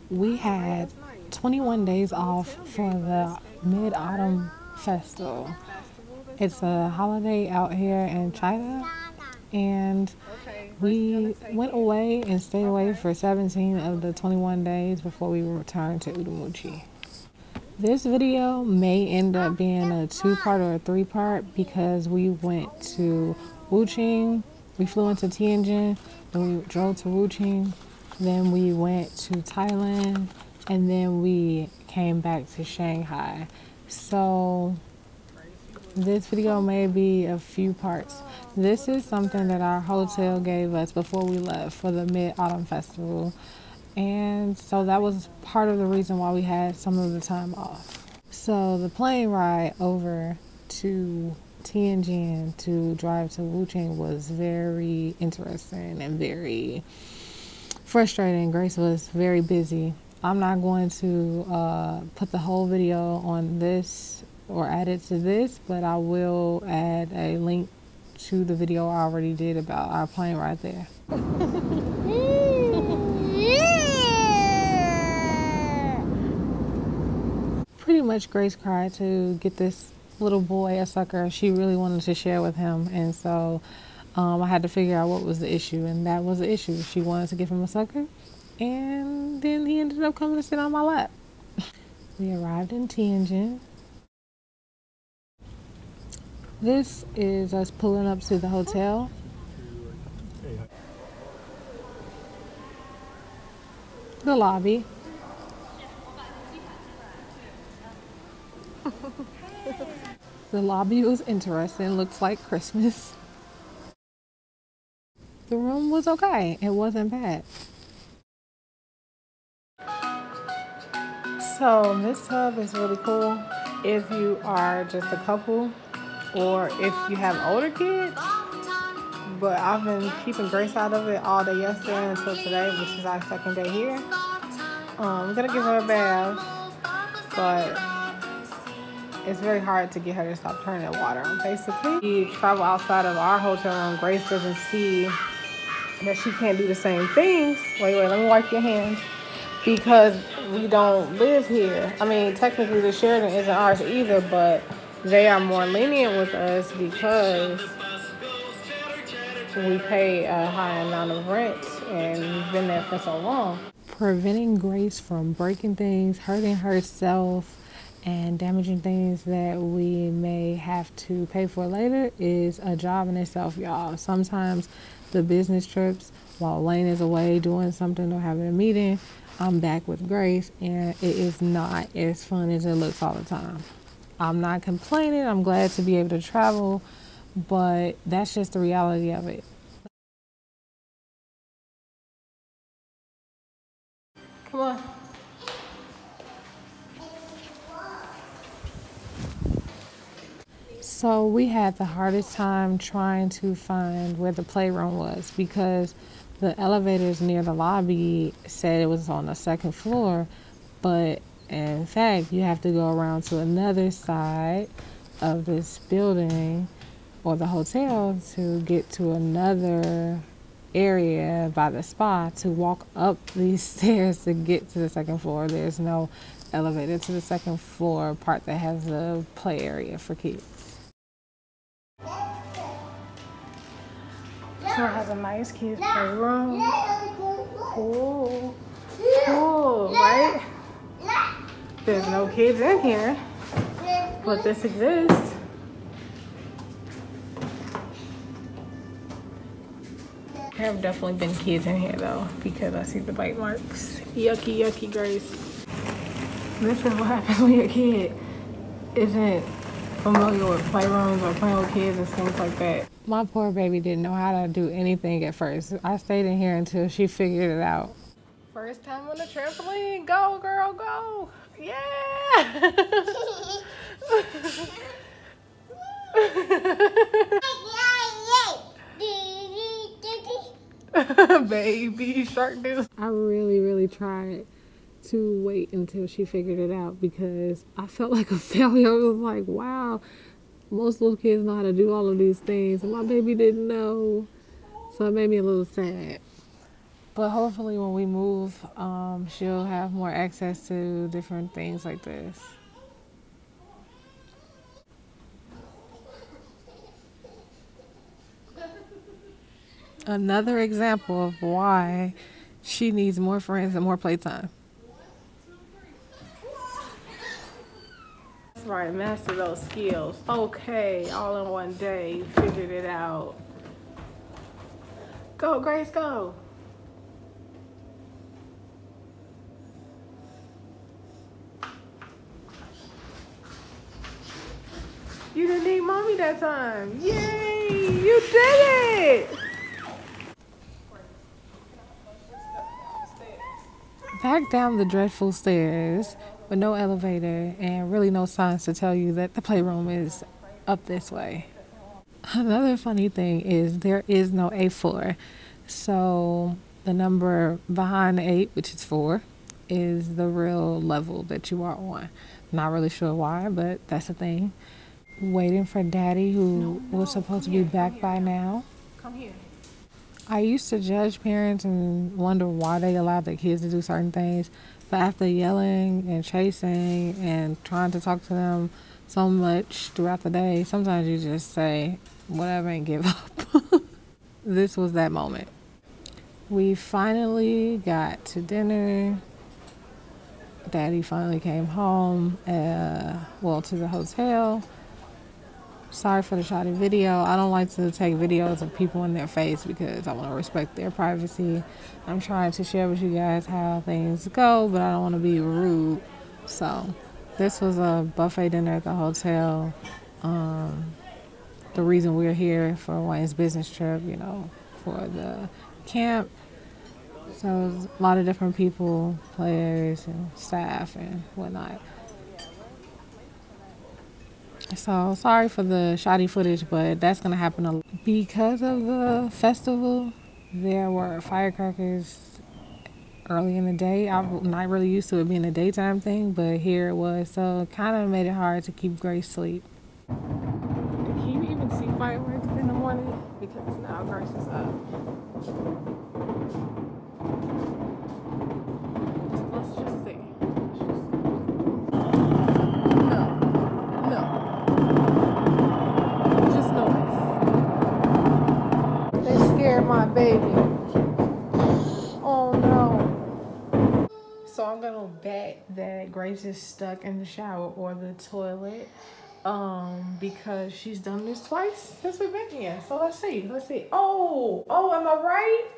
we had 21 days off for the Mid-Autumn Festival. It's a holiday out here in China, and we went away and stayed away for 17 of the 21 days before we returned to Udamuchi. This video may end up being a 2-part or a 3-part because we went to Wuqing, we flew into Tianjin, then we drove to Wuqing, then we went to Thailand, and then we came back to Shanghai. So this video may be a few parts. This is something that our hotel gave us before we left for the Mid-Autumn Festival. And so that was part of the reason why we had some of the time off. So the plane ride over to Tianjin to drive to Wuqing was very interesting and very frustrating. Grace was very busy. I'm not going to put the whole video on this or add it to this, but I will add a link to the video I already did about our plane ride there. Pretty much Grace cried to get this little boy a sucker. She really wanted to share with him, and so I had to figure out what was the issue, and that was the issue. She wanted to give him a sucker, and then he ended up coming to sit on my lap. We arrived in Tianjin. This is us pulling up to the hotel. The lobby. The lobby was interesting, looks like Christmas. The room was okay, it wasn't bad. So this tub is really cool if you are just a couple or if you have older kids. But I've been keeping Grace out of it all day yesterday until today, which is our second day here. I'm gonna give her a bath, but it's very hard to get her to stop turning the water on, basically. We travel outside of our hotel room. Grace doesn't see that she can't do the same things. Wait, let me wipe your hands. Because we don't live here. I mean, technically the Sheraton isn't ours either, but they are more lenient with us because we pay a high amount of rent and we've been there for so long. Preventing Grace from breaking things, hurting herself, and damaging things that we may have to pay for later is a job in itself, y'all. Sometimes the business trips, while Lane is away doing something or having a meeting, I'm back with Grace, and it is not as fun as it looks all the time. I'm not complaining. I'm glad to be able to travel, but that's just the reality of it. Come on. So we had the hardest time trying to find where the playroom was because the elevators near the lobby said it was on the second floor, but in fact you have to go around to another side of this building or the hotel to get to another area by the spa to walk up these stairs to get to the second floor. There's no elevator to the second floor part that has a play area for kids. So it has a nice kids playroom. Cool. Cool, right? There's no kids in here, but this exists. There have definitely been kids in here though, because I see the bite marks. Yucky, yucky, Grace. This is what happens when your kid isn't familiar with playrooms or playing with kids and things like that. My poor baby didn't know how to do anything at first. I stayed in here until she figured it out. First time on the trampoline. Go, girl, go. Yeah. Baby shark do. I really tried to wait until she figured it out because I felt like a failure. I was like, wow, most little kids know how to do all of these things and my baby didn't know. So it made me a little sad. But hopefully when we move, she'll have more access to different things like this. Another example of why she needs more friends and more playtime. That's right, master those skills. Okay, all in one day, you figured it out. Go, Grace, go. You didn't need mommy that time. Yay, you did it. Back down the dreadful stairs with no elevator and really no signs to tell you that the playroom is up this way. Another funny thing is there is no 8th floor. So the number behind the 8, which is 4, is the real level that you are on. Not really sure why, but that's the thing. Waiting for Daddy, who was supposed to be back by now. Come here. I used to judge parents and wonder why they allowed their kids to do certain things. But after yelling and chasing and trying to talk to them so much throughout the day, sometimes you just say whatever and give up. This was that moment. We finally got to dinner. Daddy finally came home, to the hotel. Sorry for the shoddy video. I don't like to take videos of people in their face because I want to respect their privacy. I'm trying to share with you guys how things go, but I don't want to be rude. So this was a buffet dinner at the hotel. The reason we're here for Wayne's business trip, for the camp. So a lot of different people, players and staff and whatnot. So sorry for the shoddy footage, but that's going to happen because of the festival. There were firecrackers early in the day. I'm not really used to it being a daytime thing, but here it was. So it kind of made it hard to keep Grace asleep. Can you even see fireworks in the morning? Because now Grace is up. Let's just see. My baby. Oh no. So I'm gonna bet that Grace is stuck in the shower or the toilet because she's done this twice since we've been here. So let's see. Oh, am I right?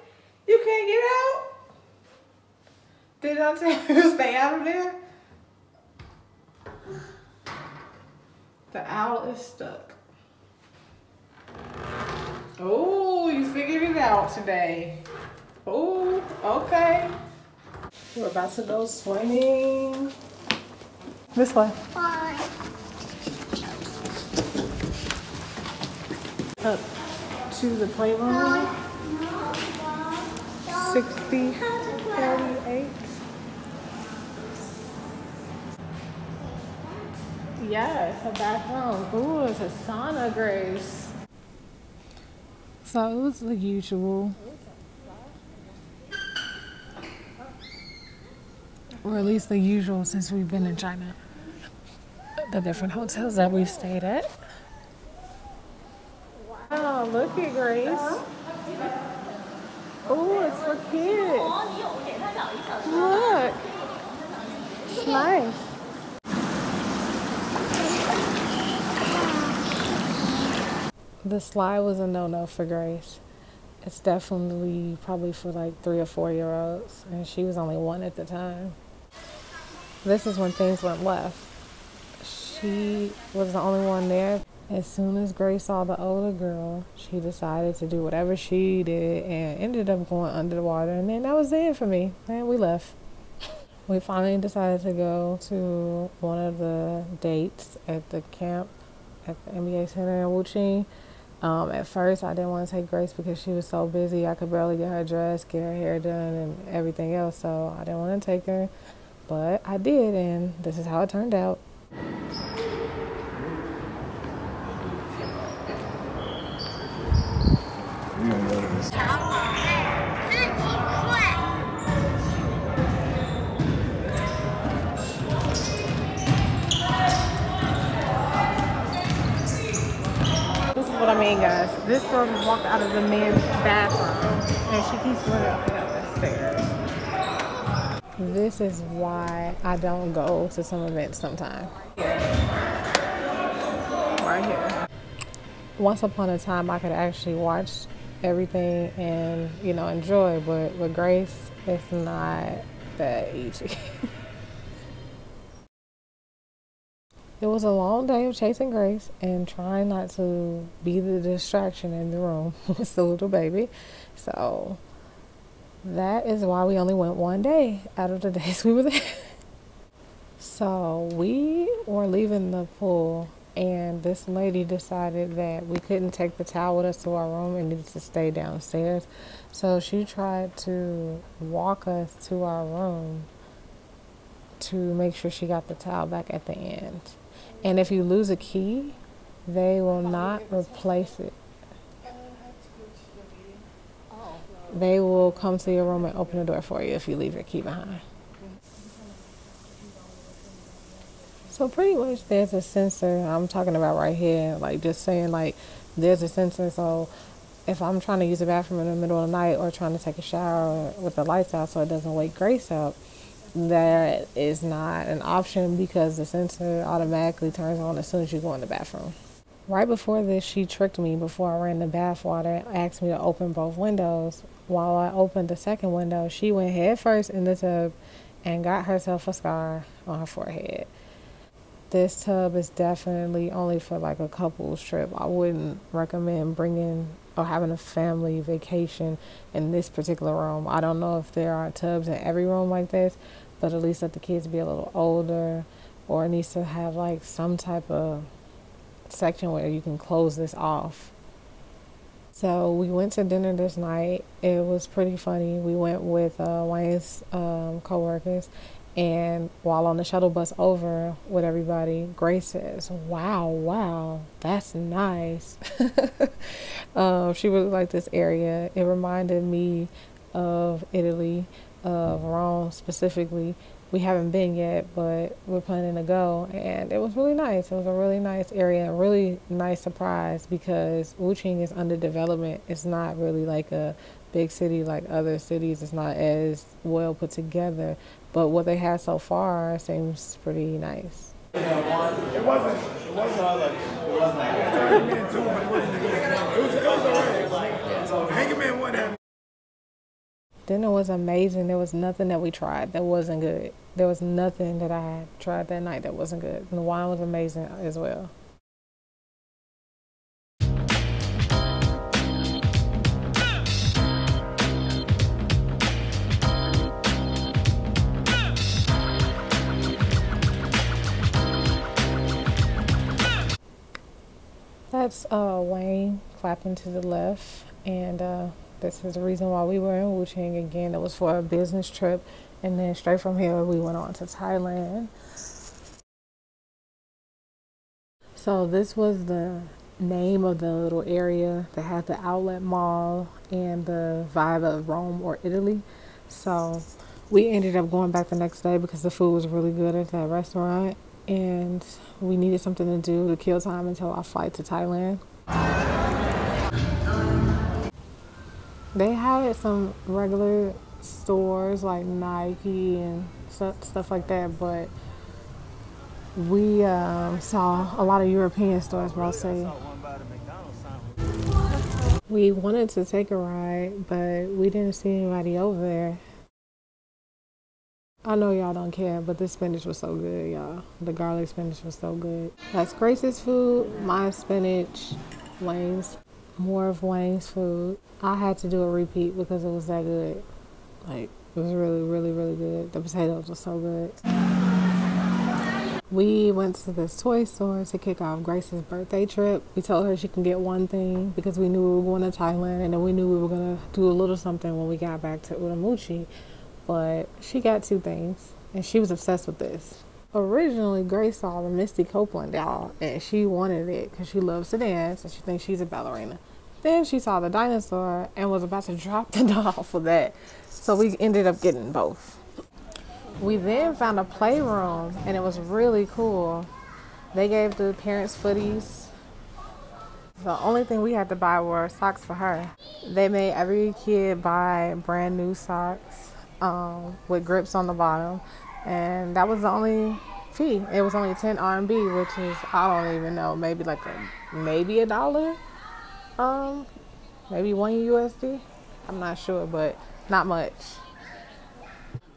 You can't get out? Did I tell you to stay out of there? The owl is stuck. Oh, you figured it out today. Oh, okay. We're about to go swimming. This way. Bye. Up to the playroom. 60-48. Yes, a bathroom. Ooh, it's a sauna, Grace. So it was the usual, or at least the usual since we've been in China. The different hotels that we've stayed at. Wow, look at Grace. Oh, it's for kids. Look. It's nice. The slide was a no-no for Grace. It's definitely probably for like 3 or 4-year-olds, and she was only 1 at the time. This is when things went left. She was the only one there. As soon as Grace saw the older girl, she decided to do whatever she did and ended up going under the water, and then that was it for me, and we left. We finally decided to go to one of the dates at the camp at the NBA Center in Wuqing. At first, I didn't want to take Grace because she was so busy. I could barely get her dressed, get her hair done, and everything else. So I didn't want to take her, but I did, and this is how it turned out. This girl just walked out of the men's bathroom and she keeps running up the stairs. This is why I don't go to some events sometimes. Right here. Once upon a time, I could actually watch everything and, you know, enjoy, but with Grace, it's not that easy. It was a long day of chasing Grace and trying not to be the distraction in the room with the little baby. So that is why we only went one day out of the days we were there. So we were leaving the pool and this lady decided that we couldn't take the towel with us to our room and needed to stay downstairs. So she tried to walk us to our room to make sure she got the towel back at the end. And if you lose a key, they will not replace it. They will come to your room and open the door for you if you leave your key behind. So pretty much there's a sensor I'm talking about right here, like just saying like there's a sensor. So if I'm trying to use the bathroom in the middle of the night or trying to take a shower with the lights out so it doesn't wake Grace up, that is not an option because the sensor automatically turns on as soon as you go in the bathroom. Right before this, she tricked me before I ran the bath water, asked me to open both windows. While I opened the second window, she went head first in the tub and got herself a scar on her forehead. This tub is definitely only for like a couple's trip. I wouldn't recommend bringing or having a family vacation in this particular room. I don't know if there are tubs in every room like this, but at least let the kids be a little older, or it needs to have like some type of section where you can close this off. So we went to dinner this night. It was pretty funny. We went with Wayne's co-workers. And while on the shuttle bus over with everybody, Grace says, wow, that's nice. She really liked this area. It reminded me of Italy, of Rome specifically. We haven't been yet, but we're planning to go. And it was really nice. It was a really nice area, a really nice surprise because Wuqing is under development. It's not really like a big city like other cities. It's not as well put together. But what they had so far seems pretty nice. It wasn't like Dinner was amazing. There was nothing that we tried that wasn't good. There was nothing that I had tried that night that wasn't good. And the wine was amazing as well. That's Wayne clapping to the left, and this is the reason why we were in Wuqing again. It was for a business trip, and then straight from here we went on to Thailand. So this was the name of the little area that had the outlet mall and the vibe of Rome or Italy. So we ended up going back the next day because the food was really good at that restaurant. And we needed something to do to kill time until our flight to Thailand. They had some regular stores like Nike and stuff like that, but we saw a lot of European stores mostly. We wanted to take a ride, but we didn't see anybody over there. I know y'all don't care, but this spinach was so good, y'all. The garlic spinach was so good. That's Grace's food, my spinach, Wayne's, more of Wayne's food. I had to do a repeat because it was that good. Like, it was really, really, really good. The potatoes were so good. We went to this toy store to kick off Grace's birthday trip. We told her she can get one thing because we knew we were going to Thailand, and then we knew we were going to do a little something when we got back to Uramuchi. But she got two things, and she was obsessed with this. Originally, Grace saw the Misty Copeland doll, and she wanted it because she loves to dance, and she thinks she's a ballerina. Then she saw the dinosaur and was about to drop the doll for that. So we ended up getting both. We then found a playroom, and it was really cool. They gave the parents footies. The only thing we had to buy were socks for her. They made every kid buy brand new socks with grips on the bottom, and that was the only fee. It was only 10 RMB, which is, I don't even know, maybe like maybe a dollar, maybe 1 USD. I'm not sure, but not much.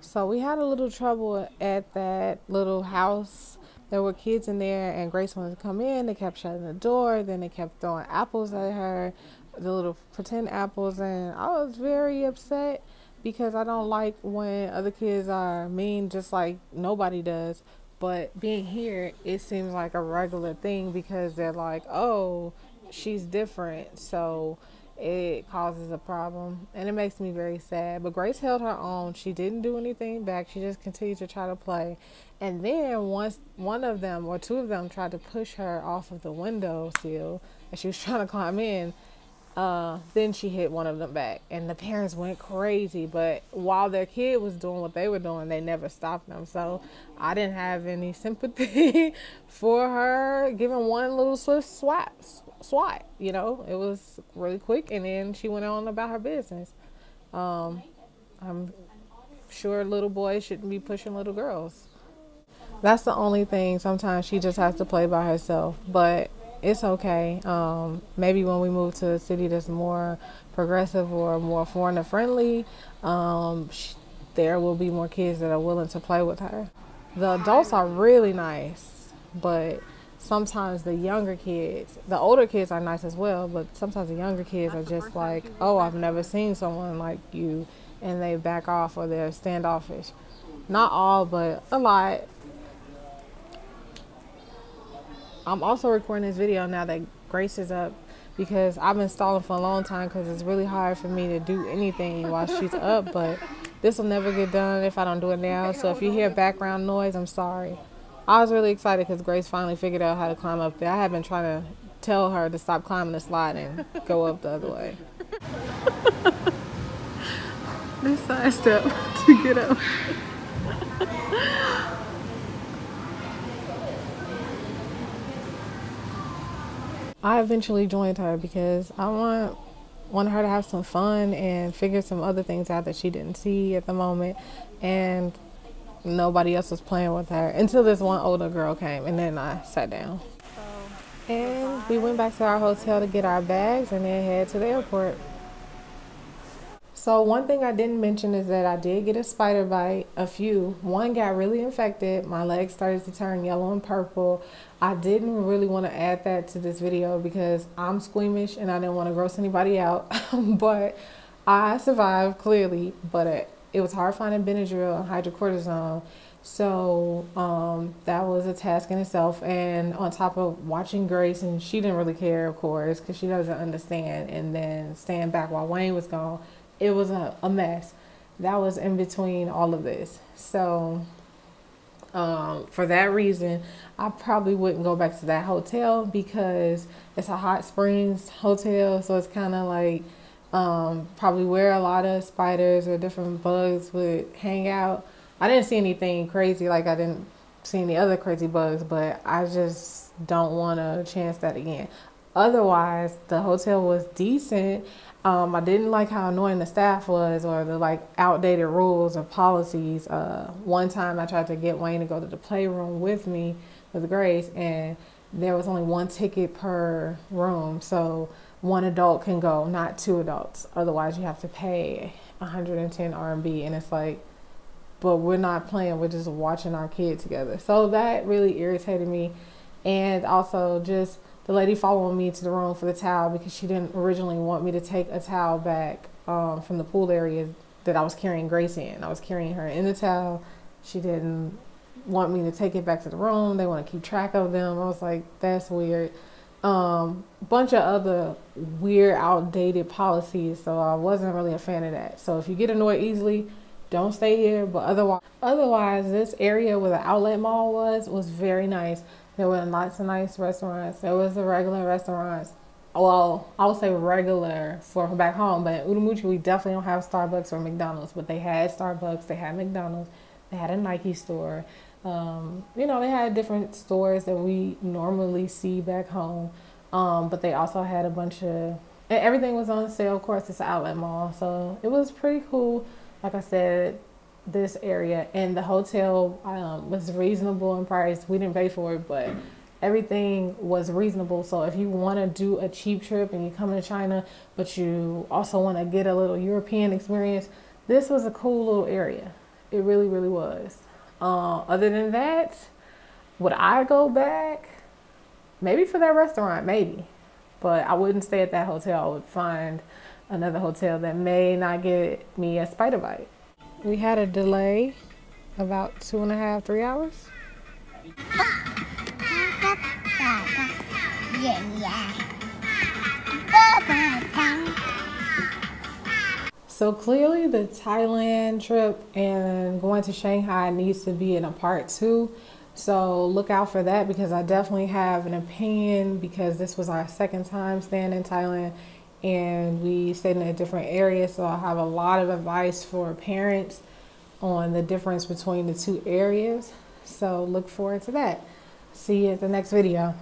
So we had a little trouble at that little house. There were kids in there, and Grace wanted to come in. They kept shutting the door. Then they kept throwing apples at her, the little pretend apples. And I was very upset because I don't like when other kids are mean, just like nobody does. But being here, it seems like a regular thing because they're like, oh, she's different. So it causes a problem, and it makes me very sad. But Grace held her own. She didn't do anything back. She just continued to try to play. And then once one of them or two of them tried to push her off of the window sill and she was trying to climb in, then she hit one of them back, and the parents went crazy. But while their kid was doing what they were doing, they never stopped them. So I didn't have any sympathy for her giving one little swift swat. You know, it was really quick, and then she went on about her business. I'm sure little boys shouldn't be pushing little girls. That's the only thing. Sometimes she just has to play by herself, but it's okay. Maybe when we move to a city that's more progressive or more foreigner friendly, there will be more kids that are willing to play with her. The adults are really nice, but sometimes the younger kids, the older kids are nice as well, but sometimes the younger kids are just like, oh, I've never seen someone like you, and they back off or they're standoffish. Not all, but a lot. I'm also recording this video now that Grace is up because I've been stalling for a long time because it's really hard for me to do anything while she's up, but this will never get done if I don't do it now. So if you hear background noise, I'm sorry. I was really excited because Grace finally figured out how to climb up there. I had been trying to tell her to stop climbing the slide and go up the other way. This side step to get up. I eventually joined her because I want her to have some fun and figure some other things out that she didn't see at the moment, and nobody else was playing with her until this one older girl came, and then I sat down. And we went back to our hotel to get our bags and then head to the airport. So one thing I didn't mention is that I did get a spider bite, a few. One got really infected. My legs started to turn yellow and purple. I didn't really want to add that to this video because I'm squeamish and I didn't want to gross anybody out. But I survived clearly, but it was hard finding Benadryl and hydrocortisone. So that was a task in itself. And on top of watching Grace, and she didn't really care, of course, because she doesn't understand. And then staying back while Wayne was gone. It was a mess. That was in between all of this. So for that reason, I probably wouldn't go back to that hotel because it's a hot springs hotel. So it's kind of like probably where a lot of spiders or different bugs would hang out. I didn't see anything crazy, like I didn't see any other crazy bugs, but I just don't want to chance that again. Otherwise, the hotel was decent. I didn't like how annoying the staff was or the like outdated rules or policies. One time I tried to get Wayne to go to the playroom with me with Grace, and there was only one ticket per room. So one adult can go, not two adults. Otherwise you have to pay 110 RMB, and it's like, but we're not playing, we're just watching our kid together. So that really irritated me. And also just the lady following me to the room for the towel because she didn't originally want me to take a towel back from the pool area that I was carrying Grace in. I was carrying her in the towel. She didn't want me to take it back to the room. They want to keep track of them. I was like, that's weird. Bunch of other weird, outdated policies. So I wasn't really a fan of that. So if you get annoyed easily, don't stay here. But otherwise, this area where the outlet mall was very nice. There were lots of nice restaurants. There was the regular restaurants. Well, I would say regular for back home, but in Urumqi, we definitely don't have Starbucks or McDonald's, but they had Starbucks, they had McDonald's, they had a Nike store. You know, they had different stores that we normally see back home. But they also had a bunch of, and everything was on sale. Of course, it's an outlet mall, so it was pretty cool. Like I said, this area, and the hotel was reasonable in price. We didn't pay for it, but everything was reasonable. So if you want to do a cheap trip and you come to China, but you also want to get a little European experience, this was a cool little area. It really, really was. Other than that, would I go back? Maybe for that restaurant, maybe. But I wouldn't stay at that hotel. I would find another hotel that may not get me a spider bite. We had a delay, about 2.5, 3 hours. So clearly the Thailand trip and going to Shanghai needs to be in a part 2. So look out for that, because I definitely have an opinion, because this was our second time staying in Thailand and we stayed in a different area. So I have a lot of advice for parents on the difference between the two areas. So look forward to that. See you at the next video.